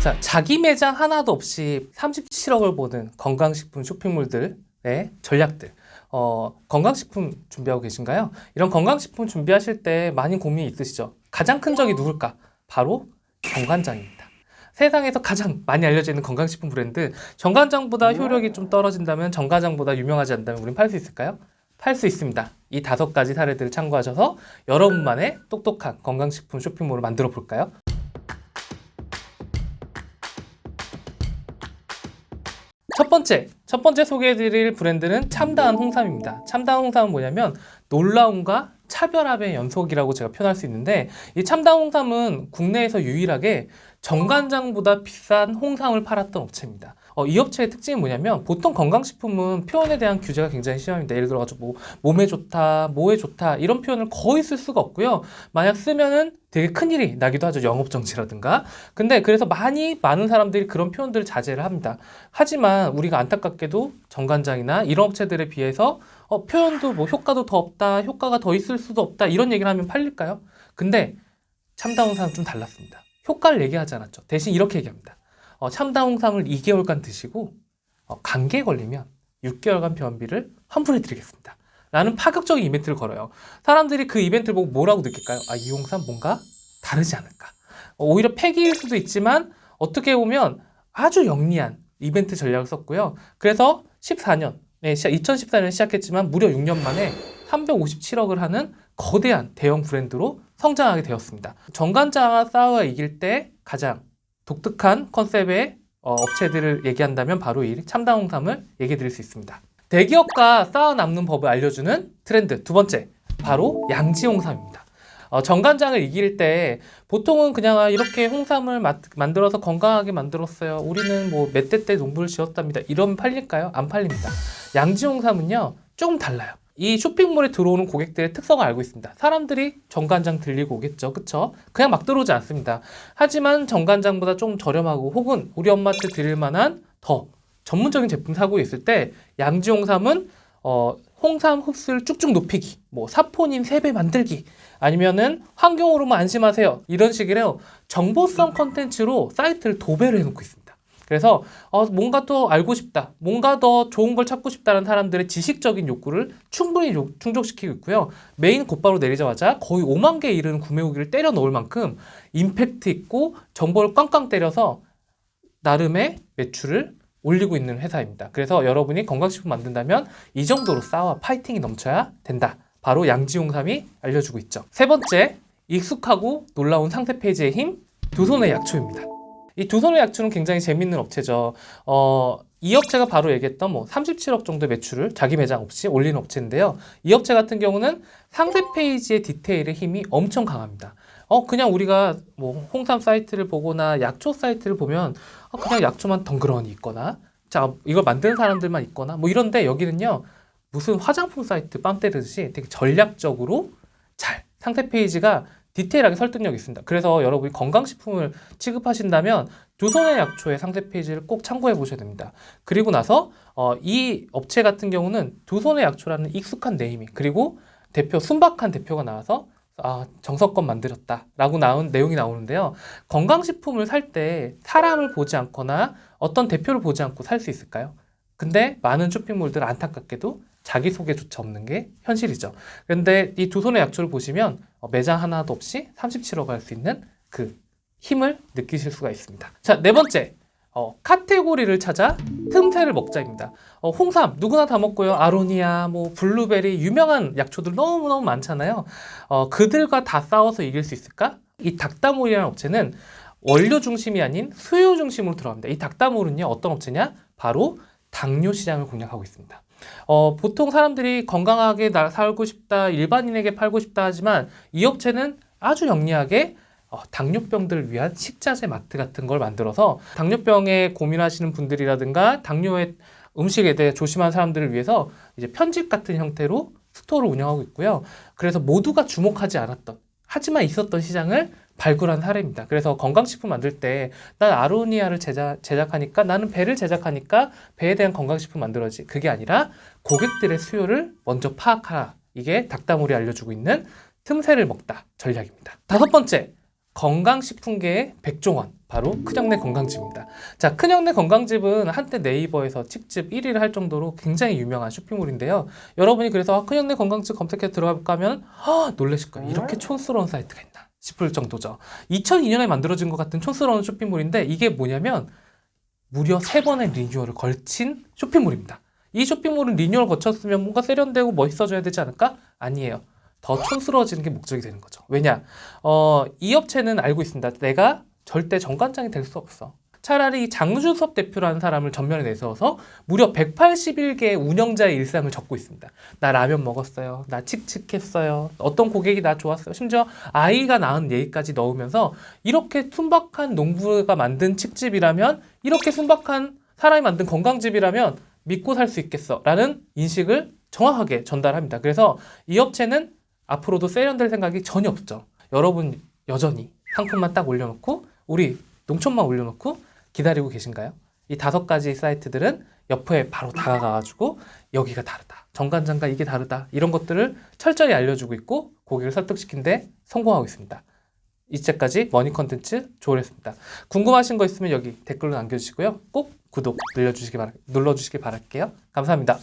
자, 자기 매장 하나도 없이 37억을 보는 건강식품 쇼핑몰들의 전략들. 건강식품 준비하고 계신가요? 이런 건강식품 준비하실 때 많은 고민이 있으시죠? 가장 큰 적이 누굴까? 바로 정관장입니다. 세상에서 가장 많이 알려져 있는 건강식품 브랜드, 정관장보다 효력이 좀 떨어진다면, 정관장보다 유명하지 않다면 우린 팔 수 있을까요? 팔 수 있습니다. 이 5가지 사례들을 참고하셔서 여러분만의 똑똑한 건강식품 쇼핑몰을 만들어 볼까요? 첫 번째 소개해드릴 브랜드는 참다한 홍삼입니다. 참다한 홍삼은 뭐냐면 놀라움과 차별화의 연속이라고 제가 표현할 수 있는데, 이 참다한 홍삼은 국내에서 유일하게 정관장보다 비싼 홍삼을 팔았던 업체입니다. 이 업체의 특징이 뭐냐면, 보통 건강식품은 표현에 대한 규제가 굉장히 심합니다. 예를 들어가지고 뭐 몸에 좋다, 뭐에 좋다 이런 표현을 거의 쓸 수가 없고요. 만약 쓰면은 되게 큰일이 나기도 하죠. 영업정지라든가. 근데 그래서 많은 사람들이 그런 표현들을 자제를 합니다. 하지만 우리가 안타깝게도 정관장이나 이런 업체들에 비해서 표현도 뭐 효과도 더 없다, 효과가 더 있을 수도 없다 이런 얘기를 하면 팔릴까요? 근데 참다운 홍삼은 좀 달랐습니다. 효과를 얘기하지 않았죠. 대신 이렇게 얘기합니다. 참다운 홍삼을 2개월간 드시고 감기에 걸리면 6개월간 변비를 환불해 드리겠습니다. 라는 파격적인 이벤트를 걸어요. 사람들이 그 이벤트를 보고 뭐라고 느낄까요? 아, 이 홍삼 뭔가 다르지 않을까? 오히려 폐기일 수도 있지만 어떻게 보면 아주 영리한 이벤트 전략을 썼고요. 그래서 2014년에 시작했지만 무려 6년 만에 357억을 하는 거대한 대형 브랜드로 성장하게 되었습니다. 정관장과 싸워 이길 때 가장 독특한 컨셉의 업체들을 얘기한다면 바로 이 참다운 홍삼을 얘기해 드릴 수 있습니다. 대기업과 쌓아 남는 법을 알려주는 트렌드 두 번째, 바로 양지홍삼입니다. 정관장을 이길 때 보통은 그냥 이렇게 홍삼을 만들어서 건강하게 만들었어요. 우리는 뭐 몇 대 때 농부를 지었답니다. 이러면 팔릴까요? 안 팔립니다. 양지홍삼은요, 조금 달라요. 이 쇼핑몰에 들어오는 고객들의 특성을 알고 있습니다. 사람들이 정관장 들리고 오겠죠. 그쵸? 그냥 막 들어오지 않습니다. 하지만 정관장보다 좀 저렴하고 혹은 우리 엄마한테 드릴 만한 더 전문적인 제품 사고 있을 때 양지홍삼은 홍삼 흡수를 쭉쭉 높이기, 뭐 사포닌 3배 만들기, 아니면은 환경으로만 안심하세요 이런 식으로 정보성 컨텐츠로 사이트를 도배를 해놓고 있습니다. 그래서 뭔가 더 알고 싶다, 뭔가 더 좋은 걸 찾고 싶다는 사람들의 지식적인 욕구를 충분히 충족시키고 있고요. 메인 곧바로 내리자마자 거의 5만 개에 이르는 구매 후기를 때려 넣을 만큼 임팩트 있고 정보를 꽝꽝 때려서 나름의 매출을 올리고 있는 회사입니다. 그래서 여러분이 건강식품 만든다면 이 정도로 싸워 파이팅이 넘쳐야 된다. 바로 양지홍삼이 알려주고 있죠. 세 번째, 익숙하고 놀라운 상세 페이지의 힘, 두손의 약초입니다. 이 두손의 약초는 굉장히 재밌는 업체죠. 이 업체가 바로 얘기했던 37억 정도의 매출을 자기 매장 없이 올리는 업체인데요. 이 업체 같은 경우는 상세 페이지의 디테일의 힘이 엄청 강합니다. 그냥 우리가 뭐 홍삼 사이트를 보거나 약초 사이트를 보면 그냥 약초만 덩그러니 있거나, 자, 이걸 만드는 사람들만 있거나 뭐 이런데, 여기는요 무슨 화장품 사이트 빰 때리듯이 되게 전략적으로 잘 상세 페이지가 디테일하게 설득력이 있습니다. 그래서 여러분이 건강식품을 취급하신다면 두손의 약초의 상세 페이지를 꼭 참고해 보셔야 됩니다. 그리고 나서 이 업체 같은 경우는 두손의 약초라는 익숙한 네이밍, 그리고 순박한 대표가 나와서 정석권 만들었다 라고 내용이 나오는데요. 건강식품을 살 때 사람을 보지 않거나 어떤 대표를 보지 않고 살 수 있을까요? 근데 많은 쇼핑몰들은 안타깝게도 자기소개조차 없는 게 현실이죠. 그런데 이 두손의 약초를 보시면 매장 하나도 없이 37억 할 수 있는 그 힘을 느끼실 수가 있습니다. 자, 네 번째, 카테고리를 찾아 틈새를 먹자입니다. 홍삼 누구나 다 먹고요. 아로니아, 뭐 블루베리, 유명한 약초들 너무너무 많잖아요. 그들과 다 싸워서 이길 수 있을까? 이 닥다몰이라는 업체는 원료 중심이 아닌 수요 중심으로 들어갑니다. 이 닥다몰은요, 어떤 업체냐? 바로 당뇨 시장을 공략하고 있습니다. 보통 사람들이 건강하게 살고 싶다, 일반인에게 팔고 싶다 하지만 이 업체는 아주 영리하게 당뇨병들을 위한 식자재 마트 같은 걸 만들어서 당뇨병에 고민하시는 분들이라든가 당뇨의 음식에 대해 조심한 사람들을 위해서 이제 편집 같은 형태로 스토어를 운영하고 있고요. 그래서 모두가 주목하지 않았던, 하지만 있었던 시장을 발굴한 사례입니다. 그래서 건강식품 만들 때 난 아로니아를 제작하니까, 나는 배를 제작하니까 배에 대한 건강식품 만들어지, 그게 아니라 고객들의 수요를 먼저 파악하라. 이게 닥다몰이 알려주고 있는 틈새를 먹다 전략입니다. 다섯 번째, 건강식품계의 백종원, 바로 큰형네 건강즙입니다. 자, 큰형네 건강즙은 한때 네이버에서 칙즙 1위를 할 정도로 굉장히 유명한 쇼핑몰인데요. 여러분이 그래서 큰형네 건강즙 검색해 들어갈까 하면 놀라실 거예요. 이렇게 촌스러운 사이트가 있나 싶을 정도죠. 2002년에 만들어진 것 같은 촌스러운 쇼핑몰인데 이게 뭐냐면 무려 3번의 리뉴얼을 걸친 쇼핑몰입니다. 이 쇼핑몰은 리뉴얼 거쳤으면 뭔가 세련되고 멋있어져야 되지 않을까? 아니에요. 더 촌스러워지는 게 목적이 되는 거죠. 왜냐? 이 업체는 알고 있습니다. 내가 절대 정관장이 될 수 없어. 차라리 장주섭 대표라는 사람을 전면에 내세워서 무려 181개의 운영자의 일상을 적고 있습니다. 나 라면 먹었어요. 나 칙칙했어요. 어떤 고객이 나 좋았어요. 심지어 아이가 낳은 얘기까지 넣으면서 이렇게 순박한 농부가 만든 칡집이라면, 이렇게 순박한 사람이 만든 건강즙이라면 믿고 살 수 있겠어 라는 인식을 정확하게 전달합니다. 그래서 이 업체는 앞으로도 세련될 생각이 전혀 없죠. 여러분 여전히 상품만 딱 올려놓고 우리 농촌만 올려놓고 기다리고 계신가요? 이 5가지 사이트들은 옆에 바로 다가가가지고 여기가 다르다, 정관장과 이게 다르다, 이런 것들을 철저히 알려주고 있고 고객을 설득시킨 데 성공하고 있습니다. 이제까지 머니 컨텐츠 조언했습니다. 궁금하신 거 있으면 여기 댓글로 남겨주시고요. 꼭 구독 눌러주시기 바랄게요. 감사합니다.